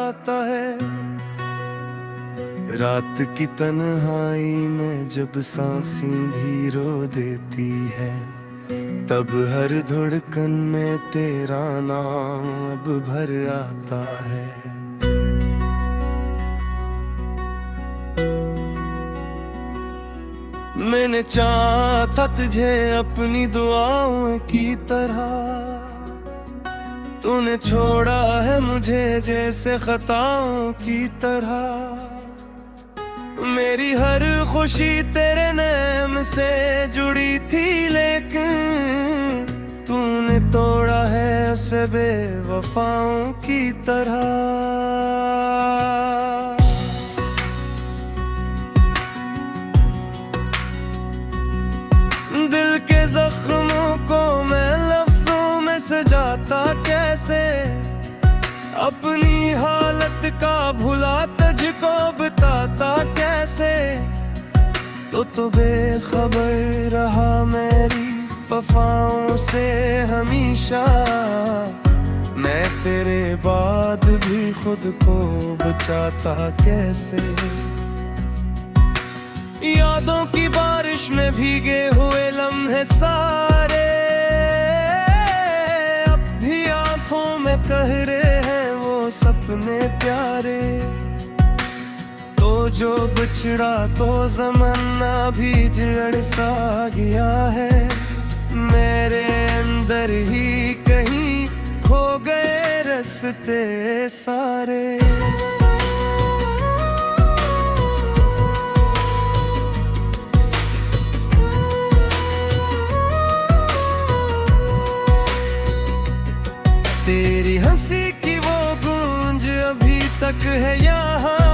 आता है। रात की तन्हाई में जब सांसें भी रो देती है, तब हर धड़कन में तेरा नाम अब भर आता है। मैंने चाहा था तुझे अपनी दुआओं की तरह, तूने छोड़ा है मुझे जैसे खताओं की तरह। मेरी हर खुशी तेरे नाम से जुड़ी थी, लेकिन तूने तोड़ा है उसे बेवफाओं की तरह। दिल के जख्मों को मैं लफ्जों में सजाता कैसे, अपनी हालत का भुला तुझको बताता कैसे। तो बेखबर रहा मेरी वफाओं से हमेशा, मैं तेरे बाद भी खुद को बचाता कैसे। यादों की बारिश में भीगे हुए लम्हे सारे, अब भी आंखों में कह रहे हैं वो सपने प्यारे। तो जो बिछड़ा तो ज़माना भी जड़ सा गया है, मेरे अंदर ही कहीं खो गए रास्ते सारे। तेरी हंसी की वो गूंज अभी तक है यहाँ,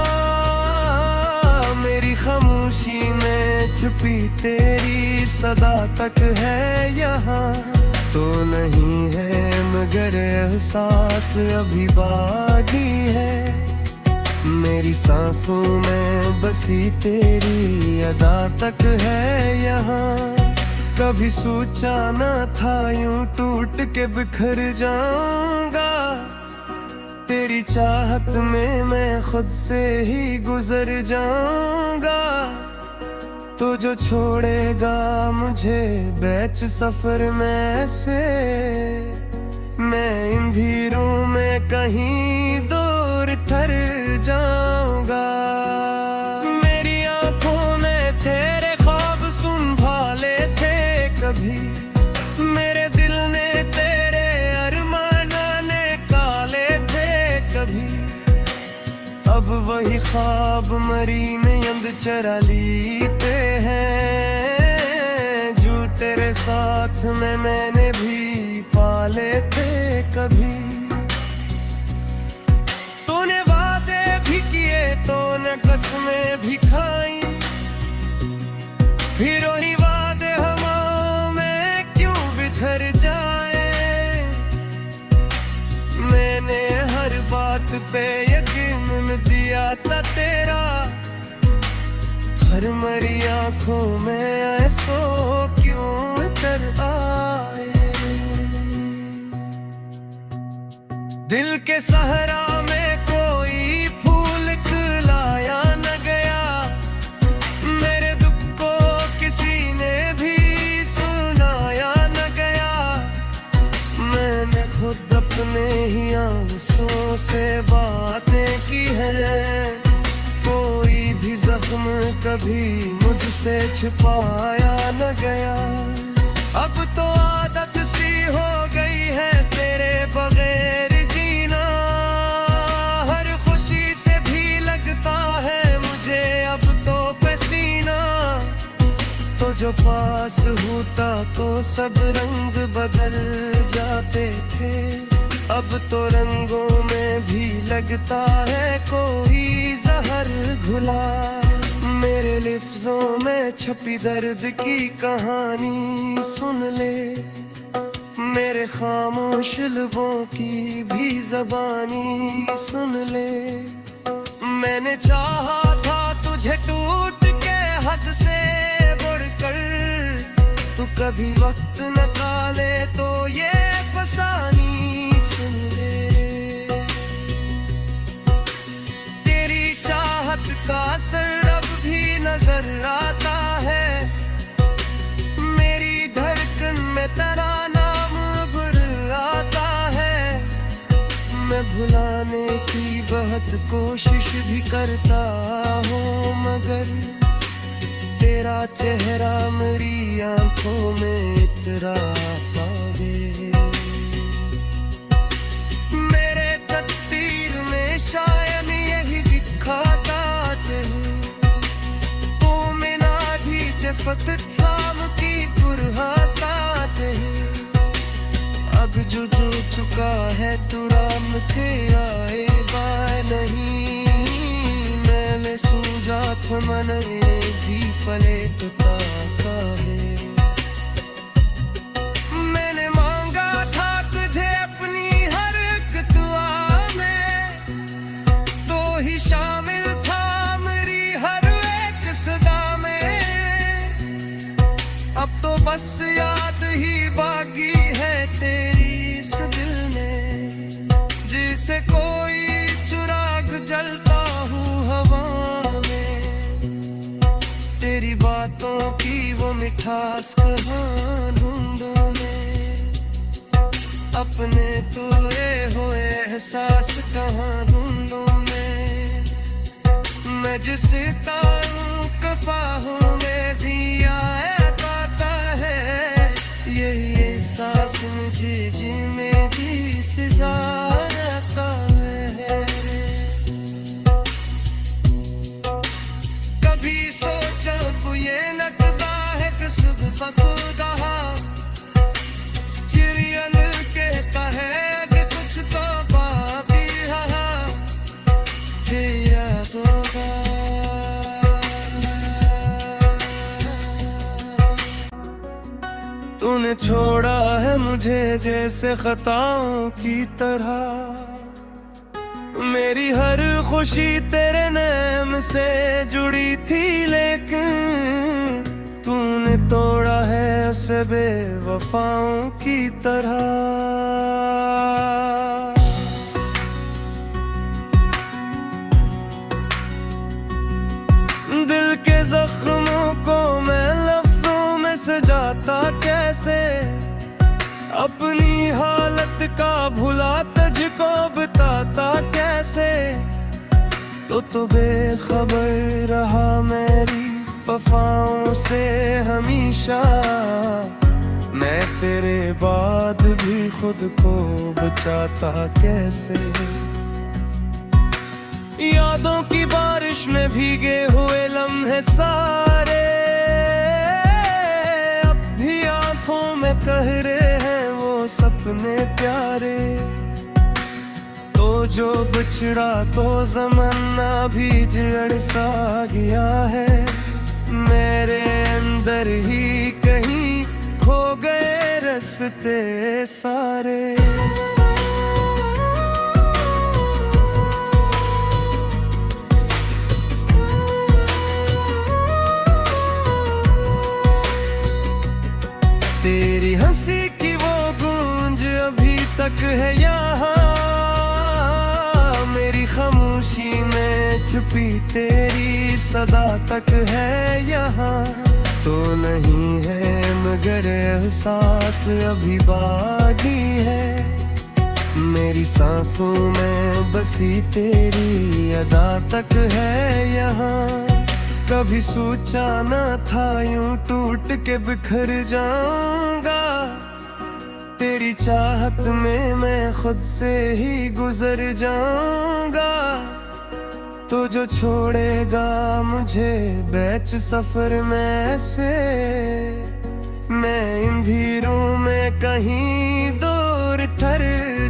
मेरी खामोशी में छुपी तेरी सदा तक है यहाँ। तो नहीं है मगर एहसास अभी बाकी है, मेरी सांसों में बसी तेरी अदा तक है यहाँ। कभी सोचा न था यूं टूट के बिखर जाऊंगा, तेरी चाहत में मैं खुद से ही गुजर जाऊंगा। तो जो छोड़ेगा मुझे बीच सफर में से, मैं इन धीरों में कहीं दूर ठहर जाऊंगा। मेरी आंखों में तेरे ख्वाब संभाले थे कभी, मेरे दिल ने तेरे अरमाने काले थे कभी। अब वही ख्वाब मरी नींद चरा लेते हैं, जो तेरे साथ में मैंने भी पाले थे कभी। तूने वादे भी किए तो न कसमें भी खाई, फिर वही वादे हवाओं में क्यों बिखर जाए। मैंने हर बात पे यकीन दिया था तेरा, हर मरी आंखों में ऐसो क्यों उतर आए। दिल के सहरा में कोई फूल खिलाया न गया, मेरे दुख को किसी ने भी सुनाया न गया। मैंने खुद अपने ही आंसुओं से बातें की हैं, कोई भी जख्म कभी मुझसे छुपाया न गया। अब तो आदत सी हो गई है तेरे बगैर जीना, हर खुशी से भी लगता है मुझे अब तो पसीना। तो जो पास होता तो सब रंग बदल जाते थे, अब तो रंगों में भी लगता है कोई जहर घुला। मेरे लफ्जों में छपी दर्द की कहानी सुन ले, मेरे खामोश लबों की भी ज़बानी सुन ले। मैंने चाहा था तुझे टूट के हद से बढ़कर, तू कभी वक्त न टाले तो ये फसानी सुन ले। बुलाने की बहुत कोशिश भी करता हूँ, मगर तेरा चेहरा मेरी आंखों में इतरा पावे। मेरे तकदीर में शायद यही लिखा था तू मिना भी फकत शाम की कुरहातात है। अब जो चुका है तू राम के आए बाय नहीं। मैंने सूझा था मन भी फले तो ताका है। मैंने मांगा था तुझे अपनी हर एक दुआ में, तो ही शामिल था मेरी हर एक सदा में। अब तो बस याद ही बाकी है तेरी इस दिल में, जिसे कोई चुराग जलता हूँ हवा में। तेरी बातों की वो मिठास कहाँ ढूंढूं मैं, अपने तोए हुए एहसास कहाँ ढूंढूं मैं जिस तारों कफा हूँ मैं दिया ये सांस मुझे जीने की सजा रहता है। कभी सोचा तो ये नकदा है कि सुबह खुदा किरियन कहता है कि कुछ तो बाबी यादों का। तूने छोड़ा है मुझे जैसे खताओं की तरह, मेरी हर खुशी तेरे नाम से जुड़ी थी, लेकिन तूने तोड़ा है उसे बेवफाओं की तरह। दिल के जख्मों को मैं लफ्जों में सजाता कैसे, अपनी हालत का भुला तुझको बताता कैसे। तो बेखबर रहा मेरी वफाओं से हमेशा, मैं तेरे बाद भी खुद को बचाता कैसे। यादों की बारिश में भीगे हुए लम्हे सारे, अब भी आंखों में कह रहे हैं वो सपने प्यारे। तो जो बिछड़ा तो ज़माना भी जड़ सा गया है, मेरे अंदर ही कहीं खो गए रास्ते सारे। तेरी हंसी की वो गूंज अभी तक है यहाँ, मेरी खामोशी में छुपी तेरी सदा तक है यहाँ। तो नहीं है मगर एहसास अभी बाकी है, मेरी सांसों में बसी तेरी अदा तक है यहाँ। कभी सोचा न था यूं टूट के बिखर जाऊंगा, तेरी चाहत में मैं खुद से ही गुजर जाऊंगा। तो जो छोड़ेगा मुझे बीच सफर में से, मैं इन धीरों में कहीं दूर ठहर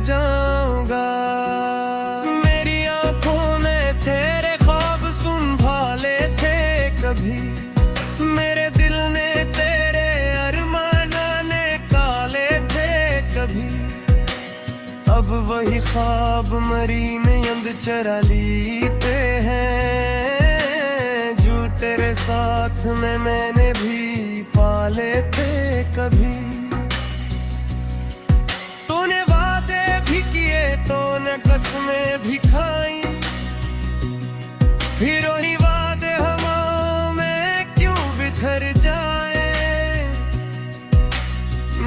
जाऊंगा। मेरी आंखों में तेरे ख्वाब संभाले थे कभी, मेरे दिल ने तेरे अरमाना ने काले थे कभी। अब वही ख्वाब मरी नींद चरा लेते हैं, जो तेरे साथ में मैंने भी पाले थे कभी। तूने वादे भी किए तो न कसमें भी खाई, फिर वही वादे हवाओं में क्यों बिखर जाए।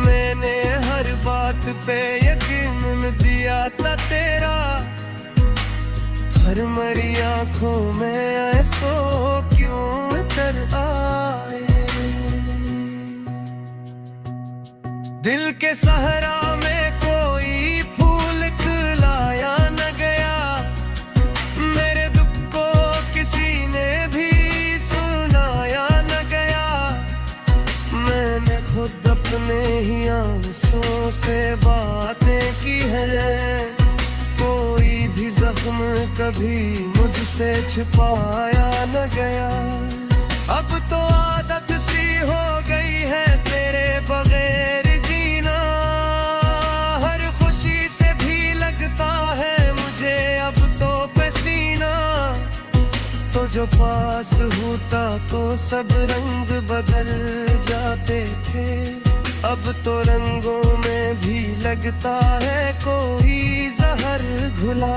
मैंने हर बात पे यकीन दिया था तेरा, मरी आंखों में ऐसो क्यों उतर आए। दिल के सहरा में कोई फूल खिलाया न गया, मेरे दुख को किसी ने भी सुनाया न गया। मैंने खुद अपने ही आंसुओं से बातें की हैं, कोई भी जख्म कभी मुझसे छिपाया न गया। अब तो आदत सी हो गई है तेरे बगैर जीना, हर खुशी से भी लगता है मुझे अब तो पसीना। तो जो पास होता तो सब रंग बदल जाते थे, अब तो रंगों में भी लगता है कोई जहर घुला।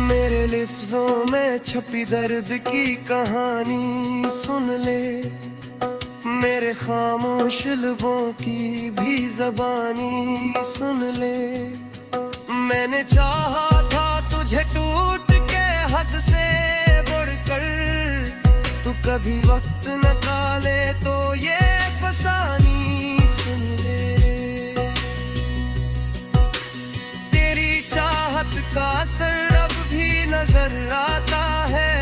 मेरे लफ्जों में छपी दर्द की कहानी सुन ले, मेरे खामोश लबों की भी ज़बानी सुन ले। मैंने चाहा था तुझे टूट के हद से बढ़कर, तू कभी वक्त न टाले तो ये फसानी सुन ले। तेरी चाहत का असर अब भी नजर आता है,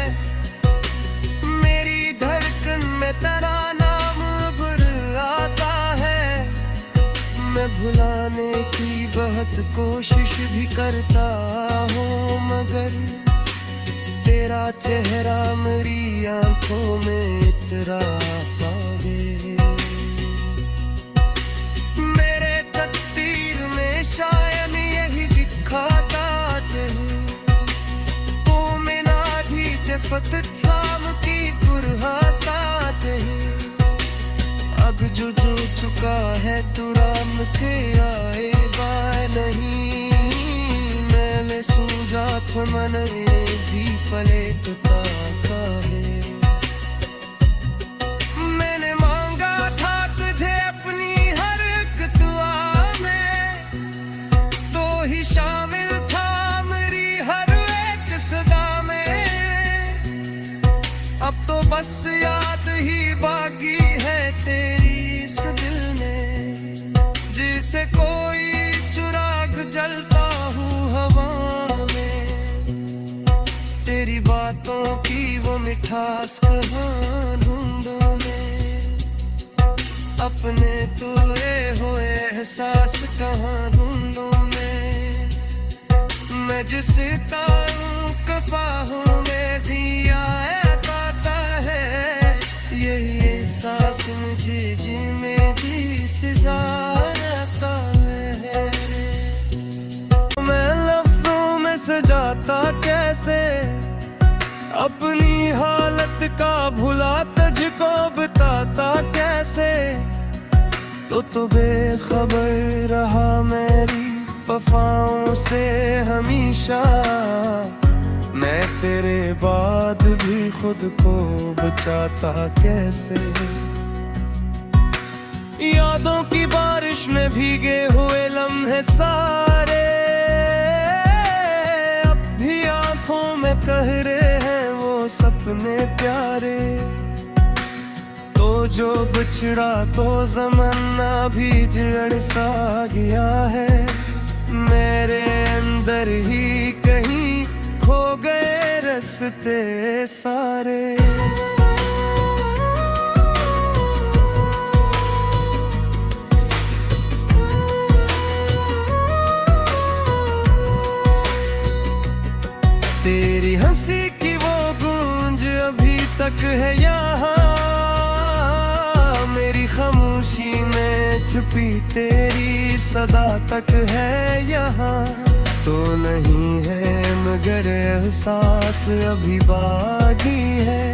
मेरी धड़कन में तेरा नाम उभर आता है। मैं भुलाने की बहुत कोशिश भी करता हूँ, मगर तेरा चेहरा मेरी आंखों में इतरा पावे। मेरे तकदीर में शायद यही लिखा था तू मिना भी फत शाम की कुरहाता नहीं। अब जो चुका है तू राम के आए बाय नहीं, मैंने सूझा था मन में भी फले तुता का है। मैंने मांगा था तुझे अपनी हर एक दुआ में, तो ही शामिल था मेरी हर एक सदा में। अब तो बस याद ही बाकी है तेरी इस दिल में, जिसे कोई चुराग जलता हूँ हवा में। तेरी बातों की वो मिठास कहाँ ढूंढूं मैं, अपने तोड़े हुए एहसास कहाँ ढूंढूं मैं जिस तारों कफा हूँ मैं दिया पाता है। यही एहसास मुझे जीने की सजा आता है। मैं लफ्जों में सजाता कैसे अपनी हालत का, भुला तुझको बताता कैसे। तो बेखबर रहा मेरी वफाओं से हमेशा, मैं तेरे बाद भी खुद को बचाता कैसे। यादों की बारिश में भीगे हुए लम्हे सारे, अब भी आंखों में कह रहे हैं वो सपने प्यारे। तो जो बिछड़ा तो ज़माना भी जड़ सा गया है, मेरे अंदर ही कहीं खो गए रास्ते सारे। तेरी हंसी की वो गूंज अभी तक है यहाँ, मेरी खामोशी में छुपी तेरी सदा तक है यहाँ। तो नहीं है मगर एहसास अभी बाकी है,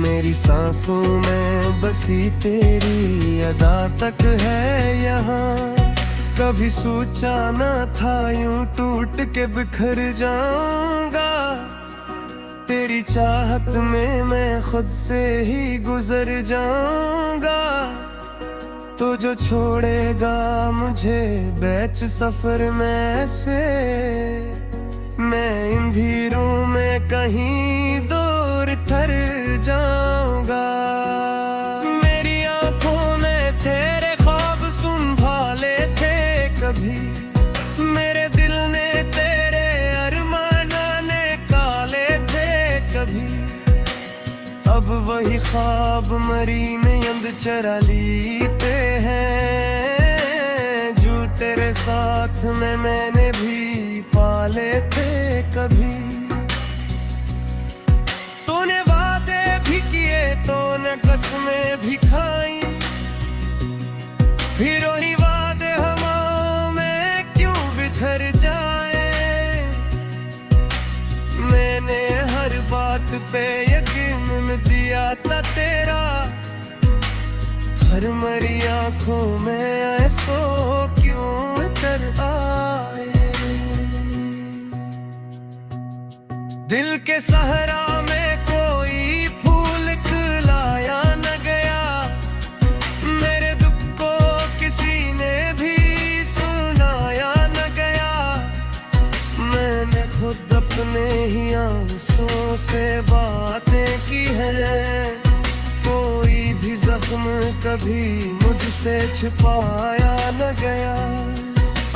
मेरी सांसों में बसी तेरी अदा तक है यहाँ। कभी सोचा न था यूं टूट के बिखर जाऊंगा, तेरी चाहत में मैं खुद से ही गुजर जाऊंगा। तो जो छोड़ेगा मुझे बीच सफर में से, मैं इन धीरों कहीं दूर ठहर जाऊंगा। मेरी आंखों में तेरे ख्वाब संभाले थे कभी, मेरे दिल ने तेरे अरमाने काले थे कभी। अब वही ख्वाब मरी नींद चरा लीते हैं, जो तेरे साथ में मैंने भी पाले थे कभी। तूने वादे भी किए तो न कसमें भी खाई, फिर वही वादे हवाओं में क्यों बिखर जाए। मैंने हर बात पे यकीन दिया था तेरा, हर मरी आंखों में ऐसो क्यों कर आए। दिल के सहरा में कोई फूल खिलाया न गया, मेरे दुख को किसी ने भी सुनाया न गया। मैंने खुद अपने ही आंसुओं से बातें की हैं, कोई भी जख्म कभी मुझसे छिपाया न गया।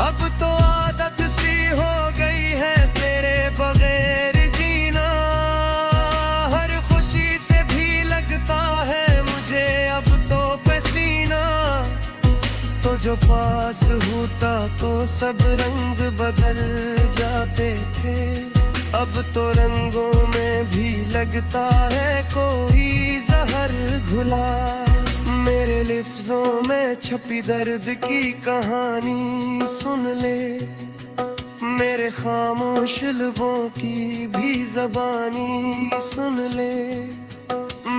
अब तो आदत सी हो गई है तेरे बगैर जीना, हर खुशी से भी लगता है मुझे अब तो पसीना। तो जो पास होता तो सब रंग बदल जाते थे, अब तो रंगों में भी लगता है कोई जहर घुला। मेरे लिफ्ज़ों में छपी दर्द की कहानी सुन ले, मेरे खामोश लबों की भी ज़बानी सुन ले।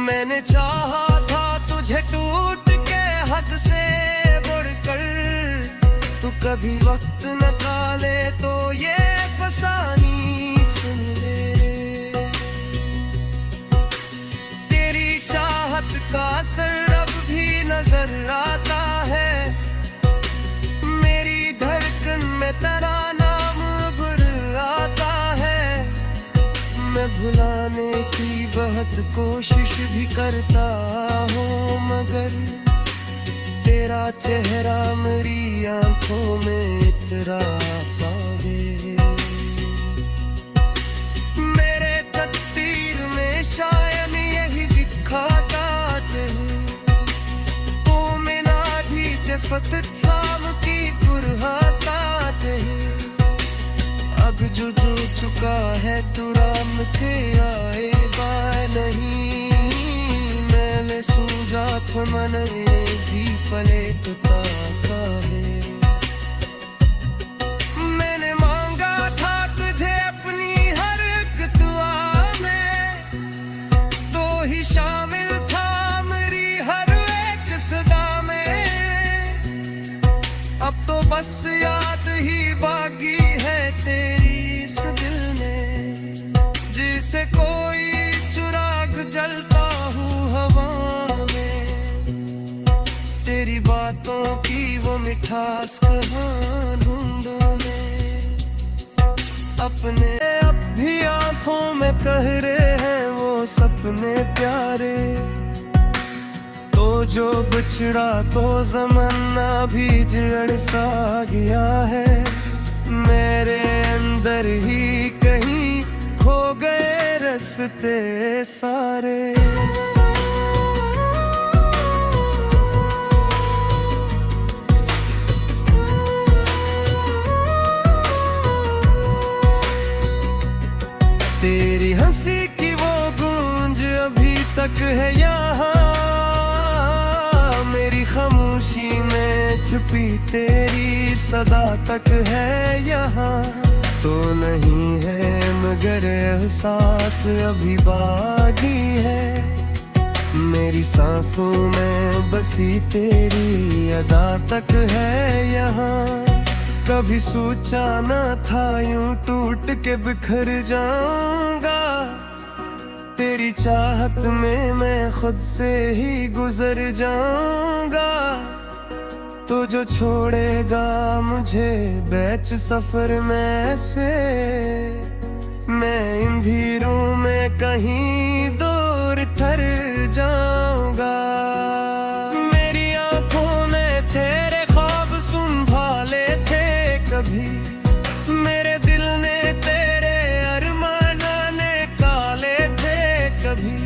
मैंने चाहा था तुझे टूट के हद से बढ़कर, तू कभी वक्त न टाले तो ये फसानी सुन ले। तेरी चाहत का असर अब भी नजर आता है, मेरी धड़कन में तेरा नाम भुर आता है। मैं भुलाने की बहुत कोशिश भी करता हूँ, मगर तेरा चेहरा मेरी आंखों में इतरा पावे। मेरे तकदीर में शायद यही लिखा था तू मिना भी फतत साम की कुरहातात है। अब जो चुका है तू राम के आए बाय नहीं, मैंने सूझा था मन भी फले तो ताका है। मैंने मांगा था तुझे अपनी हर एक दुआ में, तो ही शामिल था मेरी हर एक सदा में। अब तो बस याद ही बाकी है तेरी इस दिल में, जिसे कोई चुराग जलता हूँ हवा में। तेरी बातों की वो मिठास कहाँ ढूंढूं मैं, अपने अब भी आंखों में कह रहे हैं वो सपने प्यारे। तो जो बिछड़ा तो ज़माना भी जड़ सा गया है, मेरे अंदर ही कहीं खो गए रास्ते सारे। तेरी हंसी की वो गूंज अभी तक है यहाँ, मेरी खामोशी में छुपी तेरी सदा तक है यहाँ। तो नहीं है मगर एहसास अभी बाकी है, मेरी सांसों में बसी तेरी अदा तक है यहाँ। कभी सोचा न था यूं टूट के बिखर जाऊंगा, तेरी चाहत में मैं खुद से ही गुजर जाऊंगा। तो जो छोड़ेगा मुझे बैच सफर में से, मैं इन धीरों कहीं दूर ठहर जाऊंगा। मेरी आंखों में तेरे ख्वाब संभाले थे कभी, मेरे दिल ने तेरे अरमाने काले थे कभी।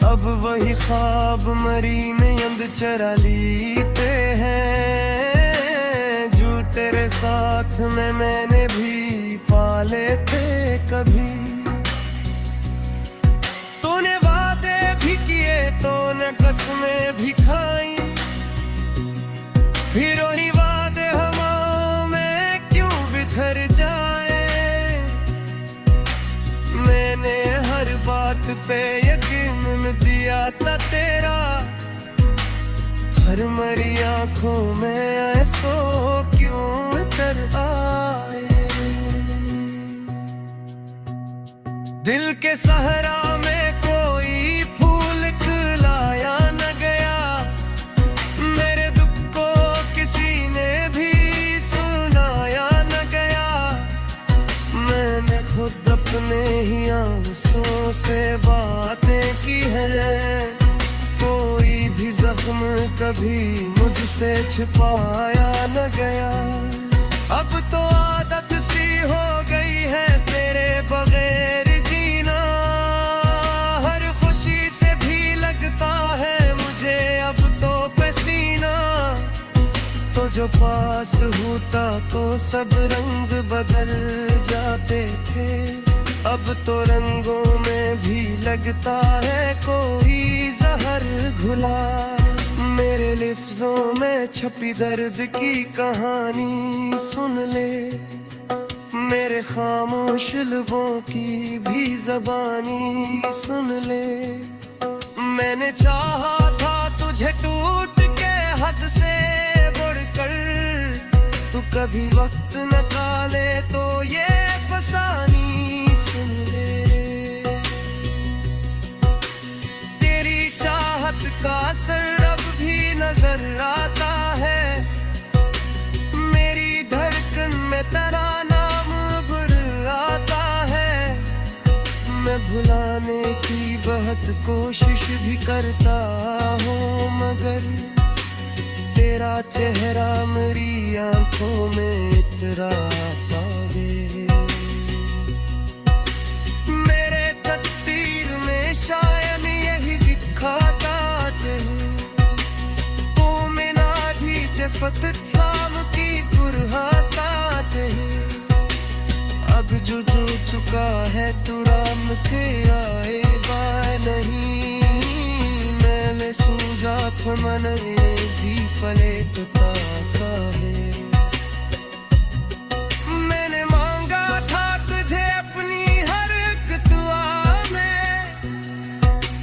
अब वही ख्वाब मरी नींद चरा लीते हैं, जो तेरे साथ में मैंने भी पाले थे कभी। तूने वादे भी किए तो न कसमें भी खाई, फिर वही वादे हवाओं में क्यों बिखर जाए। मैंने हर बात पे यकीन दिया था तेरा, हर मरी आंखों में ऐसो क्यों कर आए। दिल के सहरा में कोई फूल खिलाया न गया, मेरे दुख को किसी ने भी सुनाया न गया। मैंने खुद अपने ही आंसुओं से बातें की हैं, कोई भी जख्म कभी मुझसे छिपाया न गया। अब तो आदत सी हो गई है तेरे बगैर जीना, हर खुशी से भी लगता है मुझे अब तो पसीना। तो जो पास होता तो सब रंग बदल जाते थे, अब तो रंगों में भी लगता है कोई जहर घुला। मेरे लिफ्ज़ों में छपी दर्द की कहानी सुन ले, मेरे खामोश लबों की भी ज़बानी सुन ले। मैंने चाहा था तुझे टूट के हद से बढ़कर, तू कभी वक्त न टाले तो ये फसानी सुन ले। तेरी चाहत का असर अब भी नजर आता है, मेरी धड़कन में तेरा नाम आता है। मैं भुलाने की बहुत कोशिश भी करता हूँ, मगर तेरा चेहरा मेरी आंखों में इतराता है। मेरे तकदीर में शायद यही लिखा था तू मिना भी ते फतत शाम की बुरहाता है। अब जो चुका है तू राम के आएगा नहीं, मैंने सूझा था मन भी फले पता है। मैंने मांगा था तुझे अपनी हर एक दुआ में,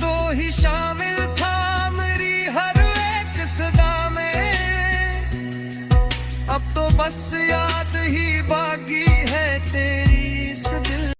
तो ही शामिल था मेरी हर एक सदा में। अब तो बस